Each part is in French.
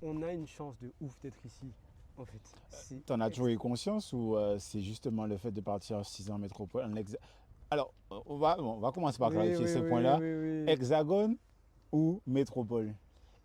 On a une chance de ouf d'être ici, en fait. T'en as toujours eu conscience ou c'est justement le fait de partir 6 ans en métropole Alors, on va commencer par Oui, clarifier oui, ce oui, point-là. oui, oui. Hexagone ou métropole?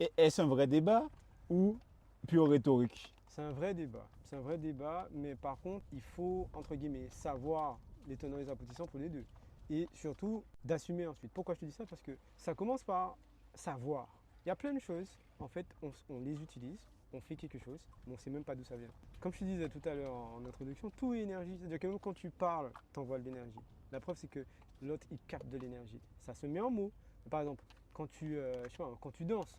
Et est-ce un vrai débat ou pure rhétorique? C'est un vrai débat. C'est un vrai débat, mais par contre, il faut, entre guillemets, savoir les tenants et les aboutissants pour les deux. Et surtout, d'assumer ensuite. Pourquoi je te dis ça? Parce que ça commence par savoir. Il y a plein de choses, en fait, on les utilise, on fait quelque chose, mais on ne sait même pas d'où ça vient. Comme je te disais tout à l'heure en introduction, tout est énergie. C'est-à-dire que même quand tu parles, tu envoies de l'énergie. La preuve, c'est que l'autre, il capte de l'énergie. Ça se met en mots. Par exemple, je sais pas, quand tu danses,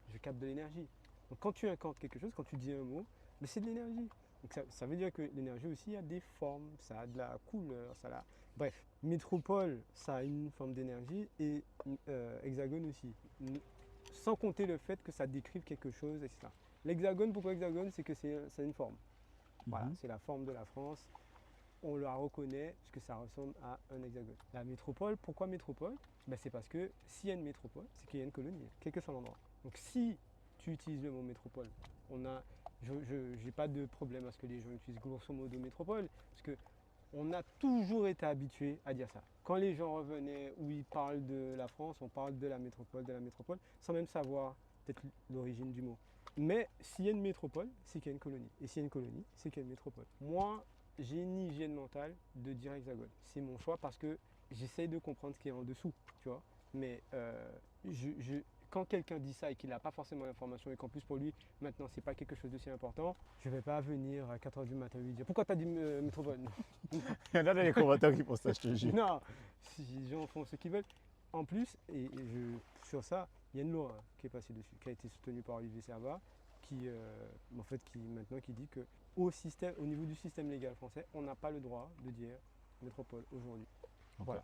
je capte de l'énergie. Donc quand tu incantes quelque chose, quand tu dis un mot, mais c'est de l'énergie. Donc ça veut dire que l'énergie aussi a des formes, ça a de la couleur, ça a... Bref, métropole, ça a une forme d'énergie et hexagone aussi. Sans compter le fait que ça décrive quelque chose, etc. L'hexagone, pourquoi hexagone? C'est que c'est une forme. Voilà, Mhm. c'est la forme de la France. On la reconnaît parce que ça ressemble à un hexagone. La métropole, pourquoi métropole? Ben, c'est parce que s'il y a une métropole, c'est qu'il y a une colonie, quel que soit l'endroit. Donc si tu utilises le mot métropole, on a, je n'ai pas de problème à ce que les gens utilisent grosso modo métropole, parce que on a toujours été habitué à dire ça. Quand les gens revenaient où ils parlent de la France, on parle de la métropole, sans même savoir peut-être l'origine du mot. Mais s'il y a une métropole, c'est qu'il y a une colonie. Et s'il y a une colonie, c'est qu'il y a une métropole. Moi, j'ai une hygiène mentale de dire hexagone. C'est mon choix parce que j'essaye de comprendre ce qui est en dessous, tu vois. Mais quand quelqu'un dit ça et qu'il n'a pas forcément l'information et qu'en plus pour lui, maintenant, c'est pas quelque chose de si important, je ne vais pas venir à 4 heures du matin lui dire pourquoi tu as dit métropole. Non, Il y en a dans les commentaires qui pensent ça, je te jure. non, si les gens font ce qu'ils veulent. En plus, sur ça, il y a une loi qui est passée dessus, qui a été soutenue par Olivier Servat, en fait, maintenant qui dit que au niveau du système légal français, on n'a pas le droit de dire métropole aujourd'hui. Ok. Voilà.